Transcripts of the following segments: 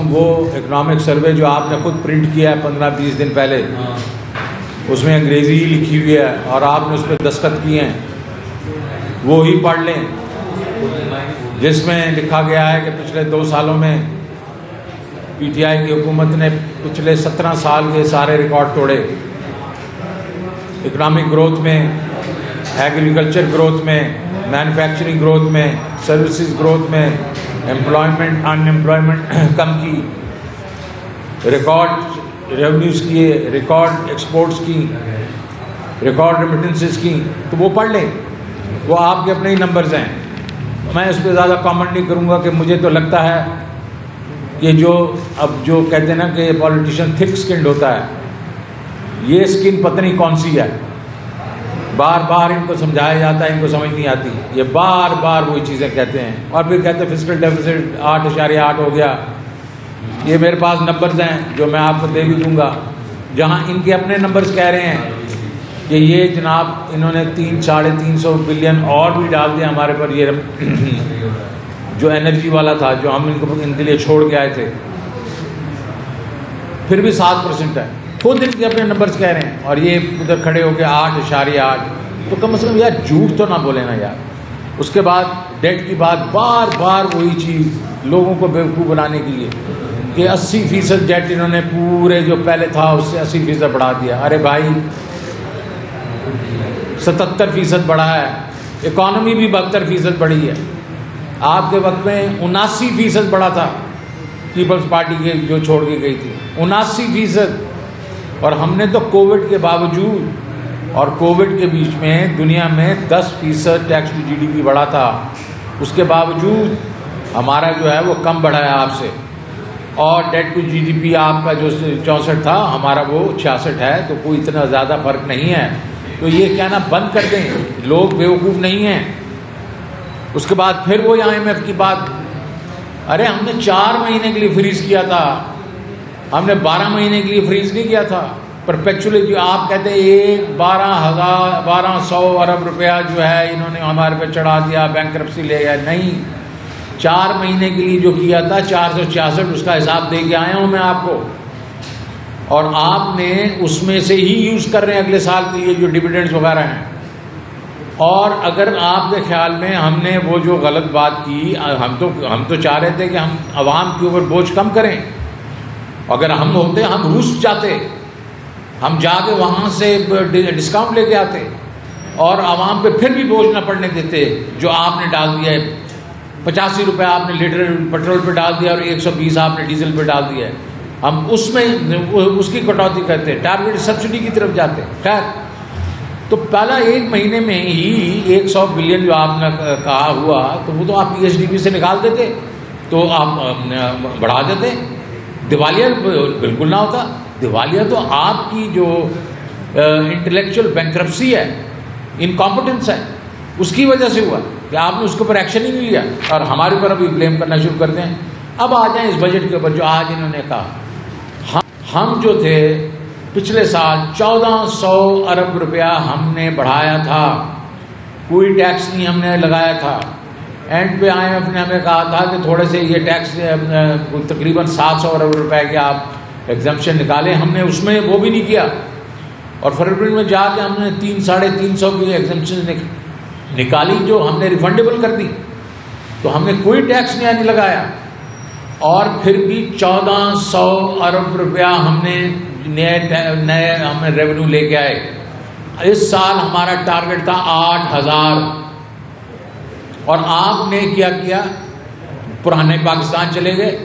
وہ economic survey جو آپ نے خود پرنٹ کیا ہے 15-20 دن پہلے، اس میں انگریزی ہی لکھی ہوئی ہے اور آپ نے اس پہ دستخط کیے ہیں، وہ ہی پڑھ لیں، جس میں لکھا گیا ہے کہ پچھلے 2 سالوں میں پی ٹی آئی کی حکومت نے پچھلے 17 سال کے سارے ریکارڈ توڑے، اکنامک گروتھ میں، ایگریکلچر گروتھ میں، مینوفیکچرنگ گروتھ میں، سروسز گروتھ میں، امپلائمنٹ ان امپلائمنٹ کم کی، ریکارڈ ریونیوز کیے، ریکارڈ ایکسپورٹس کی، ریکارڈ ریمیٹنسز کی، تو وہ پڑھ لیں، وہ آپ کے اپنے ہی نمبرز ہیں۔ میں اس پہ زیادہ کامنٹ نہیں کروں گا کہ مجھے تو لگتا ہے کہ جو کہتے ہیں نا کہ پولیٹیشین تھک سکنڈ ہوتا ہے، یہ سکن پتہ نہیں کون سی ہے، بار بار ان کو سمجھایا جاتا ہے، ان کو سمجھ نہیں آتی، یہ بار بار وہی چیزیں کہتے ہیں، اور پھر کہتے ہیں فسکل ڈیفیسٹ 8.8 ہو گیا۔ یہ میرے پاس نمبرز ہیں جو میں آپ کو دے بھی دوں گا، جہاں ان کے اپنے نمبرز کہہ رہے ہیں کہ یہ جناب انہوں نے 300-350 بلین اور بھی ڈال دیا ہمارے پر، یہ جو انرجی والا تھا جو ہم ان کے لیے چھوڑ کے آئے تھے، پھر بھی 7% ہے، خود ان کے اپنے نمبرز کہہ رہے ہیں، اور یہ ادھر کھڑے ہو کے 8.8، تو کم از کم یار جھوٹ تو نہ بولے نا یار۔ اس کے بعد ڈیٹ کی بات، بار بار وہی چیز لوگوں کو بیوقوف بنانے کے لیے کہ 80% ڈیٹ انہوں نے پورے جو پہلے تھا اس سے 80% بڑھا دیا۔ ارے بھائی 77% بڑھا ہے، اکانومی بھی 72% بڑھی ہے، آپ کے وقت میں 79% بڑھا تھا، پیپلز پارٹی کے جو چھوڑ کے گئی تھی 79%، اور ہم نے تو کووڈ کے باوجود اور کووڈ کے بیچ میں دنیا میں 10% tax to G D P بڑھا تھا، اس کے باوجود ہمارا جو ہے وہ کم بڑھا ہے آپ سے، اور debt to G D P آپ کا جو 64 تھا، ہمارا وہ 66 ہے، تو کوئی اتنا زیادہ فرق نہیں ہے۔ تو یہ کہنا بند کر دیں، لوگ بیوقوف نہیں ہیں۔ اس کے بعد پھر وہ IMF کی بات، ارے ہم نے 4 مہینے کے لیے فریز کیا تھا، ہم نے 12 مہینے کے لیے فریز نہیں کیا تھا پرپیکچولی۔ جو آپ کہتے ہیں 1200 ارب روپیہ جو ہے انہوں نے ہمارے پہ چڑھا دیا، بینکرپسی لے گیا، نہیں، 4 مہینے کے لیے جو کیا تھا 466، اس کا حساب دے کے آیا ہوں میں آپ کو، اور آپ نے اس میں سے ہی یوز کر رہے ہیں اگلے سال کے لیے جو ڈیویڈنڈز وغیرہ ہیں۔ اور اگر آپ کے خیال میں ہم نے وہ جو غلط بات کی، ہم تو چاہ رہے تھے کہ ہم عوام کے اوپر بوجھ کم کریں، اگر ہم ہوتے ہم روس جاتے، ہم جا کے وہاں سے ڈسکاؤنٹ لے کے آتے اور عوام پہ پھر بھی بوجھ نہ پڑنے دیتے جو آپ نے ڈال دیا ہے۔ 85 روپے آپ نے لیٹر پیٹرول پہ ڈال دیا اور 120 آپ نے ڈیزل پہ ڈال دیا ہے، ہم اس میں اس کی کٹوتی کرتے، ٹارگیٹ سبسڈی کی طرف جاتے۔ خیر، تو پہلا 1 مہینے میں ہی 100 بلین جو آپ نے کہا ہوا، تو وہ تو آپ پی ایس ڈی پی سے نکال دیتے، تو آپ بڑھا دیتے، دیوالیہ بالکل نہ ہوتا۔ دیوالیہ تو آپ کی جو انٹلیکچوئل بینکرپسی ہے، انکمپٹنس ہے، اس کی وجہ سے ہوا کہ آپ نے اس کے اوپر ایکشن ہی نہیں لیا، اور ہمارے اوپر ابھی بلیم کرنا شروع کر دیں۔ اب آ جائیں اس بجٹ کے اوپر جو آج انہوں نے کہا، ہم جو تھے پچھلے سال 1400 ارب روپیہ ہم نے بڑھایا تھا، کوئی ٹیکس نہیں ہم نے لگایا تھا۔ اینڈ پہ IMF نے ہمیں کہا تھا کہ تھوڑے سے یہ ٹیکس تقریباً 700 ارب روپے کے آپ ایگزمپشن نکالیں، ہم نے اس میں وہ بھی نہیں کیا، اور فروری میں جا کے ہم نے 300-350 کی ایگزمپشن نکالی جو ہم نے ریفنڈیبل کر دی، تو ہم نے کوئی ٹیکس نہیں لگایا، اور پھر بھی 1400 ارب روپیہ ہم نے نئے ہم ریونیو لے کے آئے۔ اس سال ہمارا ٹارگٹ تھا 8000، اور آپ نے کیا کیا، پرانے پاکستان چلے گئے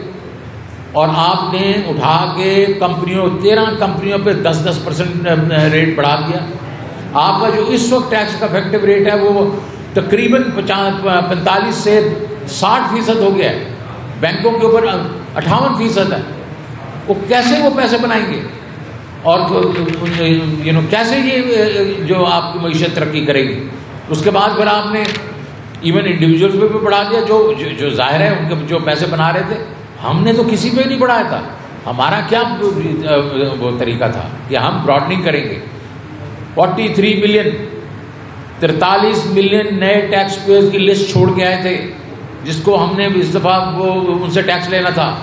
اور آپ نے اٹھا کے 13 کمپنیوں پہ 10% ریٹ بڑھا دیا۔ آپ کا جو اس وقت ٹیکس کا افیکٹو ریٹ ہے وہ تقریباً 45 سے 60% ہو گیا ہے، بینکوں کے اوپر 58% ہے۔ وہ کیسے وہ پیسے بنائیں گے، اور کیسے یہ جو آپ کی معیشت ترقی کرے گی؟ اس کے بعد پھر آپ نے ایون انڈیویجولس پہ بھی بڑھا دیا، جو ظاہر ہے ان کے جو پیسے بنا رہے تھے، ہم نے تو کسی پہ نہیں بڑھایا تھا۔ ہمارا کیا وہ طریقہ تھا کہ ہم براڈننگ کریں گے۔ 43 ملین 43 ملین نئے ٹیکس پیئرز کی لسٹ چھوڑ کے آئے تھے، جس کو ہم نے اس دفعہ وہ ان سے ٹیکس لینا تھا،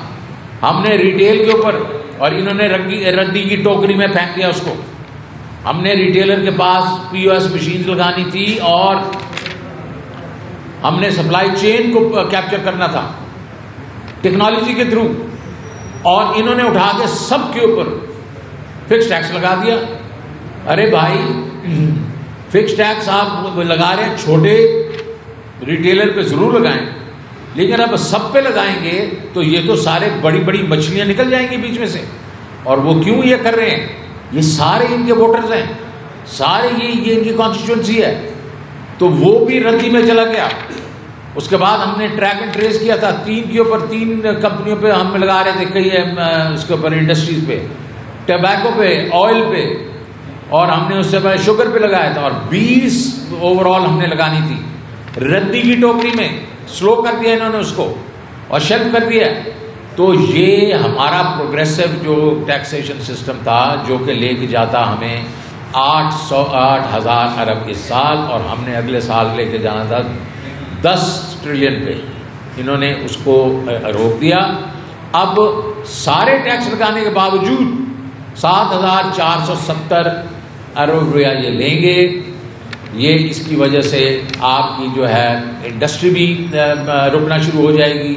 ہم نے ریٹیل کے اوپر، اور انہوں نے ردی کی ٹوکری میں پھینک دیا اس کو. ہم نے ریٹیلر کے پاس پی او ایس مشین لگانی تھی اور ہم نے سپلائی چین کو کیپچر کرنا تھا ٹیکنالوجی کے تھرو، اور انہوں نے اٹھا کے سب کے اوپر فکس ٹیکس لگا دیا. ارے بھائی فکس ٹیکس آپ لگا رہے ہیں، چھوٹے ریٹیلر پہ ضرور لگائیں، لیکن اب سب پہ لگائیں گے تو یہ تو سارے بڑی بڑی مچھلیاں نکل جائیں گی بیچ میں سے. اور وہ کیوں یہ کر رہے ہیں؟ یہ سارے ان کے ووٹرز ہیں، سارے یہ ان کی کانسٹیٹوئنسی ہے. تو وہ بھی ردی میں چلا گیا. اس کے بعد ہم نے ٹریک اینڈ ٹریس کیا تھا، 3 کے اوپر 3 کمپنیوں پہ ہم لگا رہے تھے، کئی اس کے اوپر انڈسٹریز پہ، ٹبیکو پہ، آئل پہ، اور ہم نے اس سے پہلے شوگر پہ لگایا تھا، اور 20 اوور آل ہم نے لگانی تھی. ردی کی ٹوکری میں سلو کر دیا انہوں نے اس کو اور شیلف کر دیا. تو یہ ہمارا پروگریسو جو ٹیکسیشن سسٹم تھا، جو کہ لے کے جاتا ہمیں 8,000 ارب اس سال، اور ہم نے اگلے سال لے کے جانا تھا 10 ٹریلین پہ. انہوں نے اس کو روک دیا. اب سارے ٹیکس لگانے کے باوجود 7,470 ارب روپیہ یہ لیں گے. یہ اس کی وجہ سے آپ کی جو ہے انڈسٹری بھی رکنا شروع ہو جائے گی،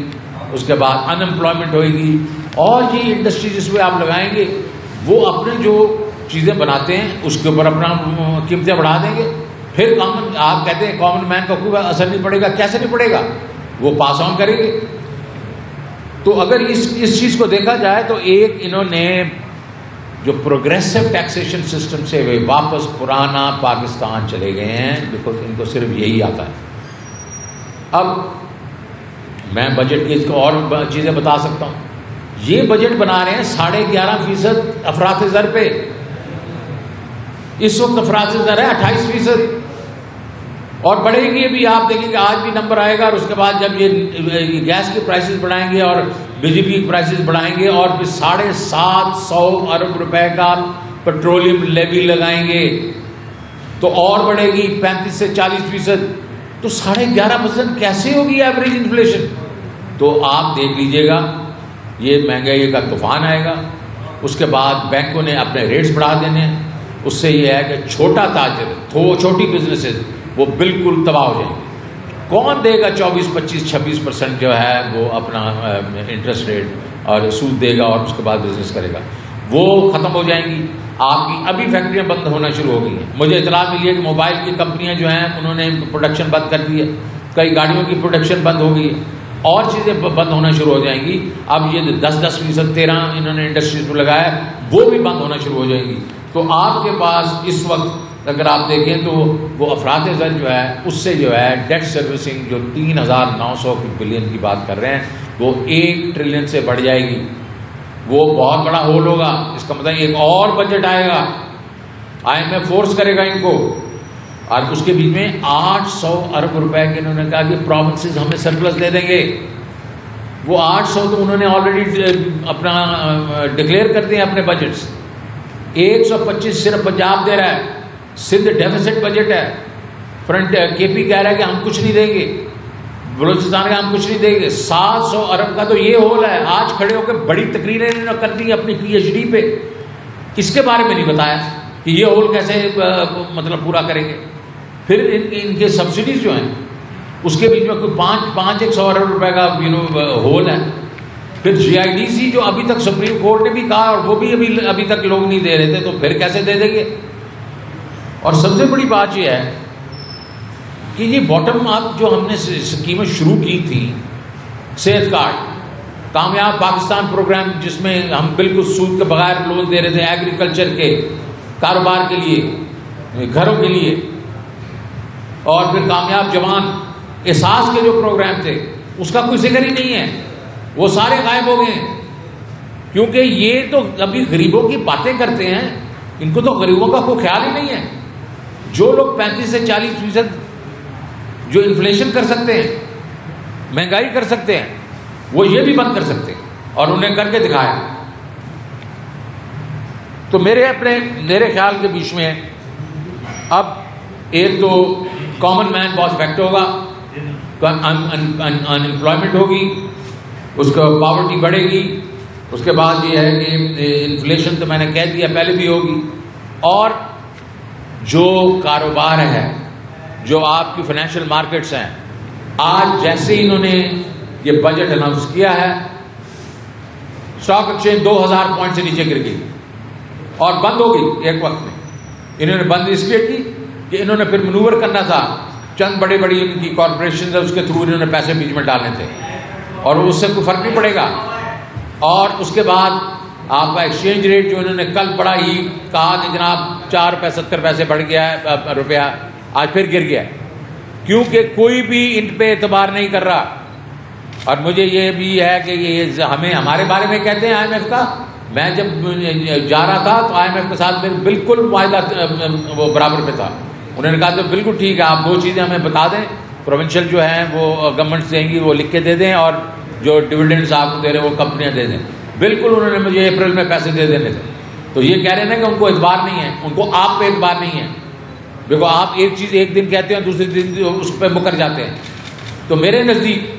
اس کے بعد ان امپلائمنٹ ہوئے گی، اور یہ انڈسٹری جس پہ آپ لگائیں گے وہ اپنے جو چیزیں بناتے ہیں اس کے اوپر اپنا قیمتیں بڑھا دیں گے. پھر آپ کہتے ہیں کامن مین کا کوئی اثر نہیں پڑے گا. کیسے نہیں پڑے گا؟ وہ پاس آن کریں گے. تو اگر اس چیز کو دیکھا جائے تو ایک انہوں نے جو پروگریسو ٹیکسیشن سسٹم سے وہ واپس پرانا پاکستان چلے گئے ہیں، بیکاز ان کو صرف یہی آتا ہے. اب میں بجٹ کی اور چیزیں بتا سکتا ہوں. یہ بجٹ بنا رہے ہیں 11.5% افراط زر پہ. اس وقت افراط زر ہے 28%، اور بڑھے گی. ابھی آپ دیکھیں گے آج بھی نمبر آئے گا، اور اس کے بعد جب یہ گیس کی پرائسز بڑھائیں گے اور بجلی کی پرائسز بڑھائیں گے، اور پھر 750 ارب روپے کا پیٹرولیم لیوی لگائیں گے تو اور بڑھے گی 35 سے 40%. تو 11.5% کیسے ہوگی ایوریج انفلیشن؟ تو آپ دیکھ لیجئے گا یہ مہنگائی کا طوفان آئے گا. اس کے بعد بینکوں نے اپنے ریٹس بڑھا دینے ہیں. اس سے یہ ہے کہ چھوٹا تاجر، چھوٹی بزنسز وہ بالکل تباہ ہو جائیں گے. کون دے گا 24, 25, 26% جو ہے وہ اپنا انٹرسٹ ریٹ اور سود دے گا اور اس کے بعد بزنس کرے گا؟ وہ ختم ہو جائیں گی. آپ کی ابھی فیکٹریاں بند ہونا شروع ہو گئی ہیں. مجھے اطلاع ملی ہے کہ موبائل کی کمپنیاں جو ہیں انہوں نے پروڈکشن بند کر دی ہے، کئی گاڑیوں کی پروڈکشن بند ہو گئی ہے، اور چیزیں بند ہونا شروع ہو جائیں گی. اب یہ 10% 13 انہوں نے انڈسٹریز کو لگایا، وہ بھی بند ہونا شروع ہو جائیں گی. تو آپ کے پاس اس وقت اگر آپ دیکھیں تو وہ افراط زر جو ہے اس سے جو ہے ڈیٹ سروسنگ جو 3,900 بلین کی بات کر رہے ہیں وہ 1 ٹریلین سے بڑھ جائے گی. وہ بہت بڑا ہول ہوگا. اس کا مطلب ایک اور بجٹ آئے گا، IMF فورس کرے گا ان کو، اور اس کے بیچ میں 800 ارب روپے کے انہوں نے کہا کہ پروونسز ہمیں سرپلس دے دیں گے. وہ 800 تو انہوں نے آلریڈی اپنا ڈکلیئر کر دیے اپنے بجٹس. 125 صرف پنجاب دے رہا ہے، سندھ ڈیفیسٹ بجٹ ہے، فرنٹ KP کہہ رہا ہے کہ ہم کچھ نہیں دیں گے، بلوچستان کا ہم کچھ نہیں دیں گے. 700 ارب کا تو یہ ہول ہے. آج کھڑے ہو کے بڑی تقریریں انہوں نے کر دی اپنی PhD پہ. اس کے بارے میں نہیں بتایا کہ یہ ہول کیسے مطلب پورا کریں گے. پھر ان کے سبسڈیز جو ہیں اس کے بیچ میں کوئی 500 ارب روپے کا ہول ہے. پھر GIDC جو ابھی تک سپریم کورٹ نے بھی کہا اور وہ بھی ابھی تک لوگ نہیں دے رہے تھے، تو پھر کیسے دے دیں گے؟ اور سب سے بڑی بات یہ ہے کہ یہ باٹم اپ جو ہم نے اسکیمیں شروع کی تھی، صحت کارڈ، کامیاب پاکستان پروگرام جس میں ہم بالکل سود کے بغیر لون دے رہے تھے ایگریکلچر کے، کاروبار کے لیے، گھروں کے لیے، اور پھر کامیاب جوان، احساس کے جو پروگرام تھے اس کا کوئی ذکر ہی نہیں ہے. وہ سارے غائب ہو گئے ہیں، کیونکہ یہ تو ابھی غریبوں کی باتیں کرتے ہیں، ان کو تو غریبوں کا کوئی خیال ہی نہیں ہے. جو لوگ 35 سے 40% جو انفلیشن کر سکتے ہیں، مہنگائی کر سکتے ہیں، وہ یہ بھی بند کر سکتے ہیں، اور انہیں کر کے دکھایا. تو میرے خیال کے بیچ میں اب ایک تو کامن مین بہت افیکٹ ہوگا، ان امپلائمنٹ ہوگی، اس کا پاورٹی بڑھے گی، اس کے بعد یہ ہے کہ انفلیشن تو میں نے کہہ دیا پہلے بھی ہوگی، اور جو کاروبار ہے، جو آپ کی فائنینشیل مارکیٹس ہیں، آج جیسے انہوں نے یہ بجٹ اناؤنس کیا ہے، اسٹاک ایکسچینج 2000 پوائنٹ سے نیچے گر گئی اور بند ہو گئی ایک وقت میں. انہوں نے بند اس لیے کی کہ انہوں نے پھر منور کرنا تھا، چند بڑی بڑی ان کی کارپوریشن ہے اس کے تھرو انہوں نے پیسے بیچ میں ڈالنے تھے، اور اس سے کوئی فرق نہیں پڑے گا. اور اس کے بعد آپ کا ایکسچینج ریٹ جو انہوں نے کل بڑا ہی کہا کہ جناب 4 روپے 70 پیسے بڑھ گیا ہے روپیہ، آج پھر گر گیا ہے، کیونکہ کوئی بھی ان پہ اعتبار نہیں کر رہا. اور مجھے یہ بھی ہے کہ یہ ہمارے بارے میں کہتے ہیں IMF کا، میں جب جا رہا تھا تو IMF کے ساتھ بالکل معاہدہ وہ برابر پہ تھا. انہوں نے کہا تو بالکل ٹھیک ہے، آپ 2 چیزیں ہمیں بتا دیں، پروونشل جو ہیں وہ گورنمنٹ دیں گی وہ لکھ کے دے دیں، اور جو ڈویڈنڈس آپ کو دے رہے ہیں وہ کمپنیاں دے دیں. بالکل انہوں نے مجھے اپریل میں پیسے دے دینے تھے. تو یہ کہہ رہے ہیں نا کہ ان کو اعتبار نہیں ہے، ان کو آپ پہ اعتبار نہیں ہے. دیکھو آپ ایک چیز ایک دن کہتے ہیں دوسرے دن اس پہ مکر جاتے ہیں. تو میرے نزدیک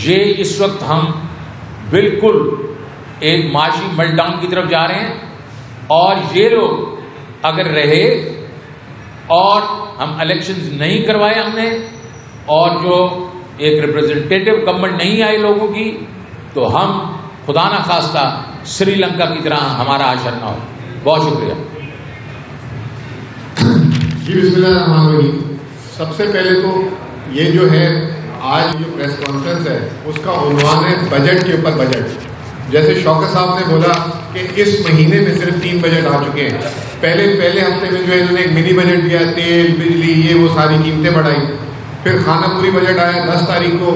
یہ اس وقت ہم بالکل ایک معاشی میلٹ ڈاؤن کی طرف جا رہے ہیں، اور یہ لوگ اگر رہے اور ہم الیکشنز نہیں کروائے ہم نے، اور جو ایک ریپرزنٹیٹیو گورنمنٹ نہیں آئی لوگوں کی، تو ہم خدا نہ خواستہ سری لنکا کی طرح ہمارا حشر نہ ہو. بہت شکریہ. جی بسم اللہ الرحمن الرحیم. سب سے پہلے تو یہ جو ہے آج جو پریس کانفرنس ہے اس کا عنوان ہے بجٹ کے اوپر بجٹ. جیسے شوکت صاحب نے بولا کہ اس مہینے میں صرف 3 بجٹ آ چکے ہیں. پہلے ہفتے میں جو ہے انہوں نے ایک منی بجٹ دیا، تیل بجلی یہ وہ ساری قیمتیں بڑھائی. پھر خانہ پوری بجٹ آیا 10 تاریخ کو،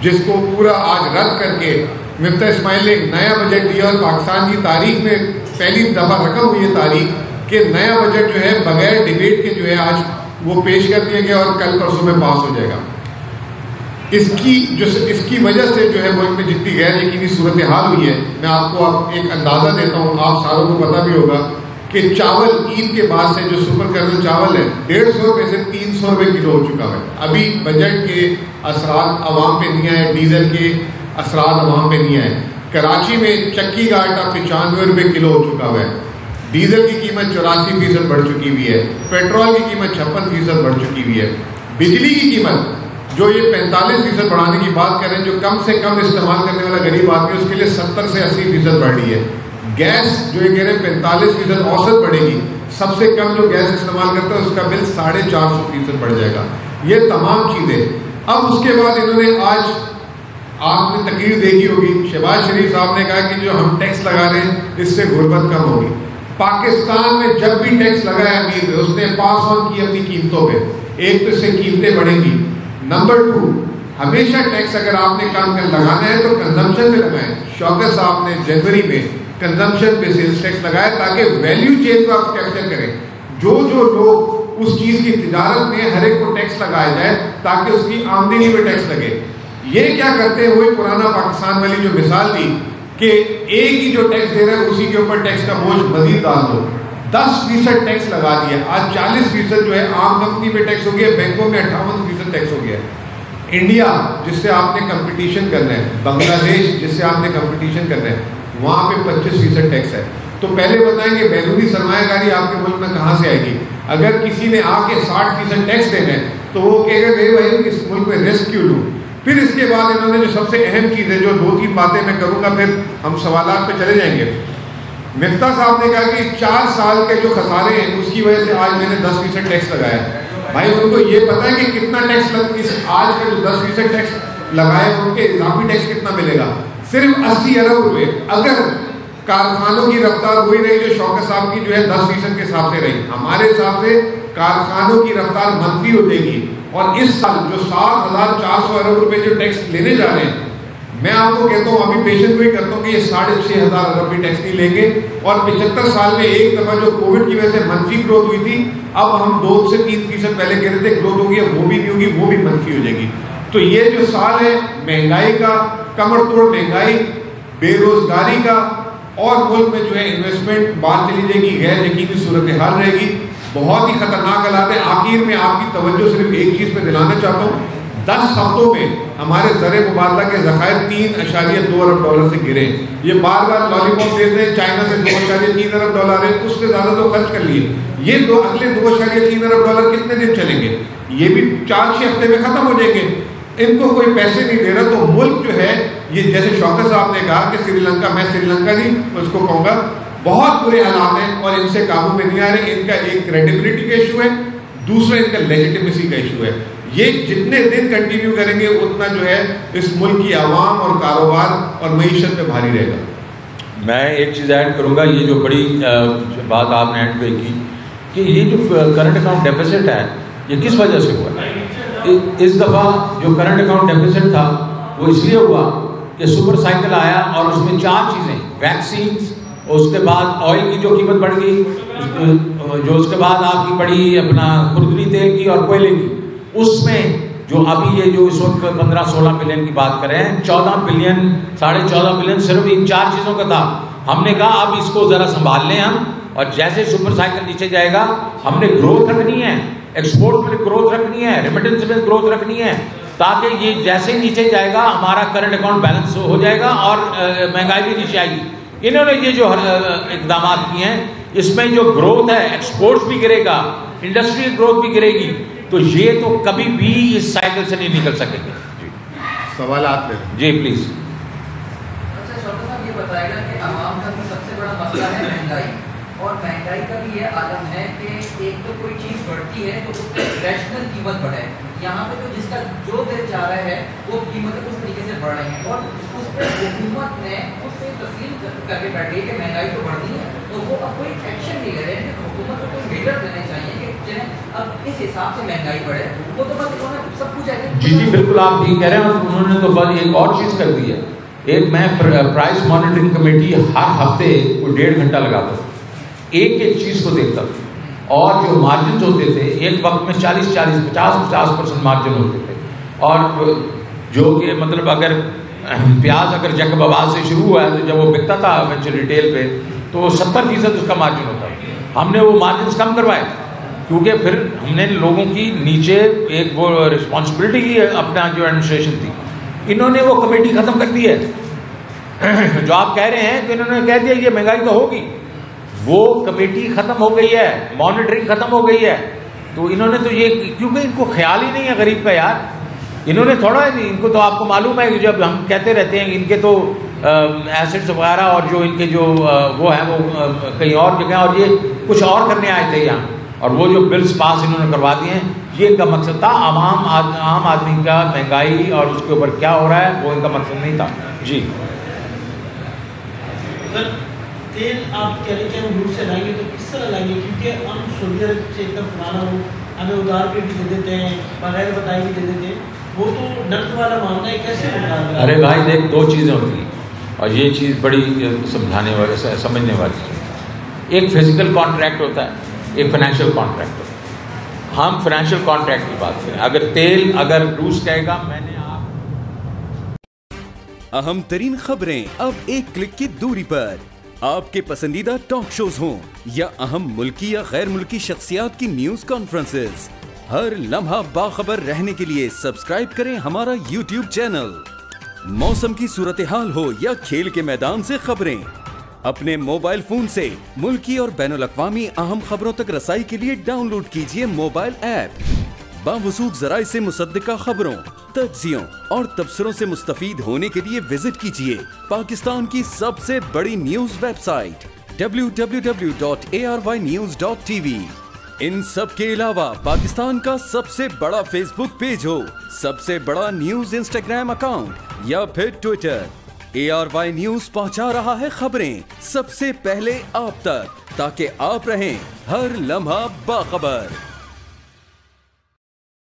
جس کو پورا آج رد کر کے مفتاح اسماعیل نے ایک نیا بجٹ دیا، اور پاکستان کی تاریخ میں پہلی دفعہ رقم ہوئی ہے تاریخ کہ نیا بجٹ جو ہے بغیر ڈیبیٹ کے جو ہے آج وہ پیش کر دیا گیا اور کل پرسوں میں پاس ہو جائے گا. اس کی وجہ سے جو ہے ملک میں جتنی غیر یقینی صورتحال ہوئی ہے، میں آپ کو ایک اندازہ دیتا ہوں، آپ ساروں کو پتہ بھی ہوگا کہ چاول عید کے بعد سے جو سپر کرنل چاول ہے 150 روپے سے 300 روپے کلو ہو چکا ہے. ابھی بجٹ کے اثرات عوام پہ نہیں آئے، ڈیزل کے اثرات عوام پہ نہیں آئے. کراچی میں چکی کا آٹا 95 روپے کلو ہو چکا ہے، ڈیزل کی قیمت 84% بڑھ چکی ہوئی ہے، پیٹرول کی قیمت 56% بڑھ چکی ہوئی ہے. بجلی کی قیمت جو یہ 45% بڑھانے کی بات کر رہے ہیں، جو کم سے کم استعمال کرنے والا غریب آدمی اس کے لیے 70 سے 80% بڑھ رہی ہے. گیس جو یہ کہہ رہے ہیں 45% اوسط بڑھے گی، سب سے کم جو گیس استعمال کرتا ہے اس کا بل 450% بڑھ جائے گا. یہ تمام چیزیں. اب اس کے بعد انہوں نے آج آپ نے تقریر دیکھی ہوگی، شہباز شریف صاحب نے کہا کہ جو ہم ٹیکس لگا رہے ہیں اس سے غربت کم ہوگی. پاکستان میں جب بھی ٹیکس لگا ہے امیر نے، اس نے پاس آن کی اپنی قیمتوں پہ. ایک تو اس سے قیمتیں بڑھیں گی. نمبر 2، ہمیشہ ٹیکس اگر آپ نے کام کر لگانا ہے تو کنزمپشن پہ لگائیں. شوکت صاحب نے جنوری میں کنزمپشن پہ سیلز ٹیکس لگایا تاکہ ویلیو چین کو آپ کیپچر کریں. جو لوگ اس چیز کی تجارت میں ہر ایک کو ٹیکس لگایا جائے تاکہ اس کی آمدنی پہ ٹیکس لگے. یہ کیا کرتے ہیں، وہی پرانا پاکستان والی جو مثال دی کہ ایک ہی جو ٹیکس دے رہا ہے اسی کے اوپر ٹیکس کا بوجھ مزید ڈال دو. 10% ٹیکس لگا دیا. آج 40% جو ہے عام کمپنی پہ ٹیکس ہو گیا، بینکوں میں 58% ٹیکس ہو گیا. انڈیا جس سے آپ نے کمپٹیشن کرنا ہے، بنگلہ دیش جس سے آپ نے کمپٹیشن کرنا ہے، وہاں پہ 25% ٹیکس ہے. تو پہلے بتائیں کہ بیرونی سرمایہ کاری آپ کے ملک میں کہاں سے آئے گی؟ اگر کسی نے آ کے 60% ٹیکس دینا ہے تو وہ کہے گا میرے بھائی اس ملک میں رسک کیوں لوں. پھر اس کے بعد انہوں نے جو سب سے اہم چیز ہے، جو 2-3 باتیں میں کروں گا پھر ہم سوالات پہ چلے جائیں گے. مفتاح صاحب نے کہا کہ 4 سال کے جو خسارے ہیں اس کی وجہ سے آج میں نے 10% ٹیکس لگایا. بھائی ان کو یہ پتا ہے کہ کتنا ٹیکس آج کا جو 10% ٹیکس لگائے ان کے اضافی ٹیکس کتنا ملے گا؟ صرف 80 ارب روپے. اگر کارخانوں کی رفتار وہی رہی جو شوکت صاحب کی جو ہے 10% کے حساب سے رہی، ہمارے حساب سے کارخانوں کی رفتار منفی ہو جائے گی. اور اس سال جو 7,400 ارب روپے جو ٹیکس لینے جا رہے ہیں، میں آپ کو کہتا ہوں ابھی پیشن گوئی کرتا ہوں کہ یہ 6,500 ارب بھی ٹیکس نہیں لیں گے. اور 75 سال میں ایک دفعہ جو کووڈ کی وجہ سے منفی گروتھ ہوئی تھی، اب ہم 2 سے 3% پہلے کہہ رہے تھے گروتھ ہوگی، وہ بھی نہیں ہوگی، وہ بھی منفی ہو جائے گی. تو یہ جو سال ہے مہنگائی کا، کمر توڑ مہنگائی، بے روزگاری کا، اور ملک میں جو ہے انویسٹمنٹ بات چلی جائے گی، غیر یقینی صورتحال رہے گی، بہت ہی خطرناک حالات ہیں. آخر میں آپ کی توجہ صرف ایک چیز پہ دلانا چاہتا ہوں، 10 ہفتوں میں ہمارے زر مبادلہ کے ذخائر 3.2 ارب ڈالر سے گرے. یہ بار بار لالی پاپ دیتے ہیں چائنا سے 2.3 ارب ڈالر ہے, اس سے زیادہ تو خرچ کر لیے. یہ اگلے 2.3 ارب ڈالر کتنے دن چلیں گے؟ یہ بھی 4-6 ہفتے میں ختم ہو جائیں گے. ان کو کوئی پیسے نہیں دے رہا. تو ملک جو ہے یہ جیسے شوکت صاحب نے کہا کہ سری لنکا, میں سری لنکا نہیں اس کو کہوں گا, بہت برے حالات ہیں اور ان سے قابو میں نہیں آ رہے. ان کا ایک کریڈیبلٹی کا ایشو ہے, دوسرا ان کا لیجیٹیمیسی کا ایشو ہے. یہ جتنے دن کنٹینیو کریں گے اتنا جو ہے اس ملک کی عوام اور کاروبار اور معیشت پہ بھاری رہے گا. میں ایک چیز ایڈ کروں گا, یہ جو بڑی بات آپ نے ایڈ پہ کی کہ یہ جو کرنٹ اکاؤنٹ ڈیفیسٹ ہے یہ کس وجہ سے ہوا ہے. اس دفعہ جو کرنٹ اکاؤنٹ ڈیفیسٹ تھا وہ اس لیے ہوا کہ سپر سائیکل آیا اور اس میں 4 چیزیں, ویکسینز, اس کے بعد آئل کی جو قیمت بڑھ گئی, جو اس کے بعد آپ کی بڑی اپنا خوردنی تیل کی اور کوئلے کی, اس میں جو ابھی یہ جو اس وقت 15-16 بلین کی بات کر رہے ہیں, 14 بلین 14.5 بلین صرف ان 4 چیزوں کا تھا. ہم نے کہا اب اس کو ذرا سنبھال لیں ہم, اور جیسے سپر سائیکل نیچے جائے گا ہم نے گروتھ رکھنی ہے, ایکسپورٹ میں گروتھ رکھنی ہے, ریمیٹنس میں گروتھ رکھنی ہے, تاکہ یہ جیسے ہی نیچے جائے گا ہمارا کرنٹ اکاؤنٹ بیلنس ہو جائے گا اور مہنگائی بھی نیچے آئے گی. انہوں نے یہ جو اقدامات کیے ہیں اس میں جو گروتھ ہے, ایکسپورٹ بھی گرے گا, انڈسٹریل گروتھ بھی گرے گی, تو یہ تو کبھی بھی اس سائیکل سے نہیں نکل سکیں گے. جی سوالات میں جی پلیز. اچھا شوکت صاحب یہ بتائے گا کہ عوام کا سب سے بڑا مسئلہ ہے مہنگائی, اور مہنگائی کا بھی یہ عالم ہے کہ ایک تو کوئی چیز بڑھتی ہے تو اس پہ ریشنل قیمت بڑھے. یہاں پہ تو جس کا جو دل چاہ رہا ہے وہ قیمتیں اس طریقے سے بڑھ رہی ہیں, اور اس پہ حکومت نے خود سے تسلیم کر کے بیٹھ گئی کہ مہنگائی تو بڑھتی ہے, تو وہ اب کوئی ایکشن نہیں لے رہے ہیں. حکومت کو کوئی میجر لینے چاہیے کہ جنہیں اب اس حساب سے مہنگائی بڑھے. وہ تو بس انہوں نے سب کچھ ہے. جی جی بالکل آپ ٹھیک کہہ رہے ہیں. انہوں نے تو بس ایک اور چیز کر دی ہے. ایک میں پرائس مانیٹرنگ کمیٹی ہر ہفتے کوئی 1.5 گھنٹہ لگاتا تھا, ایک ایک چیز کو دیکھتا تھا, اور جو مارجنز ہوتے تھے ایک وقت میں 40-50% مارجن ہوتے تھے, اور جو کہ مطلب اگر پیاز اگر جیکب آباد سے شروع ہوا ہے تو جب وہ بکتا تھا ریٹیل پہ تو 70% اس کا مارجن ہوتا ہے. ہم نے وہ مارجنز کم کروائے کیونکہ پھر ہم نے لوگوں کی نیچے ایک وہ رسپانسبلٹی کی ہے اپنا جو ایڈمنسٹریشن تھی, انہوں نے وہ کمیٹی ختم کر دی ہے. جو آپ کہہ رہے ہیں کہ انہوں نے کہہ دیا یہ مہنگائی تو ہوگی, وہ کمیٹی ختم ہو گئی ہے, مانیٹرنگ ختم ہو گئی ہے. تو انہوں نے تو یہ, کیونکہ ان کو خیال ہی نہیں ہے غریب کا یار, انہوں نے تھوڑا, ان کو تو آپ کو معلوم ہے کہ جب ہم کہتے رہتے ہیں ان کے تو ایسٹس وغیرہ اور جو ان کے جو وہ ہیں وہ کہیں اور جگہ, اور یہ کچھ اور کرنے آئے تھے یہاں, اور وہ جو بلز پاس انہوں نے کروا دیے ہیں یہ ان کا مقصد تھا. عام آدمی کا مہنگائی اور اس کے اوپر کیا ہو رہا ہے وہ ان کا مقصد نہیں تھا. جی تیل آپ کہہ رہے کہ ہم دور سے لائیں گے تو کس طرح لائیں گے, کیونکہ ہم سعودی عرب سے ایک دم پرانا ہو, ہمیں ادار پہ بھی دے دیتے ہیں, بغیر بتائے بھی دے دیتے ہیں, وہ تو ڈرت والا معاملہ ہے, کیسے ہوتا ہے؟ ارے بھائی دیکھ, 2 چیزیں ہوتی ہیں اور یہ چیز بڑی سمجھانے والی سمجھنے والی چیز. ایک فزیکل کانٹریکٹ ہوتا ہے, ایک فائنینشیل کانٹریکٹ ہوتا ہے. ہم فائنینشیل کانٹریکٹ کی بات کریں, اگر تیل اگر روس کہے گا میں نے اہم ترین خبریں اب ایک کلک کی دوری پر, آپ کے پسندیدہ ٹاک شوز ہوں یا اہم ملکی یا غیر ملکی شخصیات کی نیوز کانفرنسز, ہر لمحہ باخبر رہنے کے لیے سبسکرائب کریں ہمارا یوٹیوب چینل. موسم کی صورتحال ہو یا کھیل کے میدان سے خبریں, اپنے موبائل فون سے ملکی اور بین الاقوامی اہم خبروں تک رسائی کے لیے ڈاؤن لوڈ کیجیے موبائل ایپ. باوثوق ذرائع سے مصدقہ خبروں, تجزیوں اور تبصروں سے مستفید ہونے کے لیے وزٹ کیجیے پاکستان کی سب سے بڑی نیوز ویب سائٹ www.arYnews.tv. ان سب کے علاوہ پاکستان کا سب سے بڑا فیس بک پیج ہو, سب سے بڑا نیوز انسٹاگرام اکاؤنٹ یا پھر ٹویٹر, ARY نیوز پہنچا رہا ہے خبریں سب سے پہلے آپ تک, تاکہ آپ رہیں ہر لمحہ باخبر.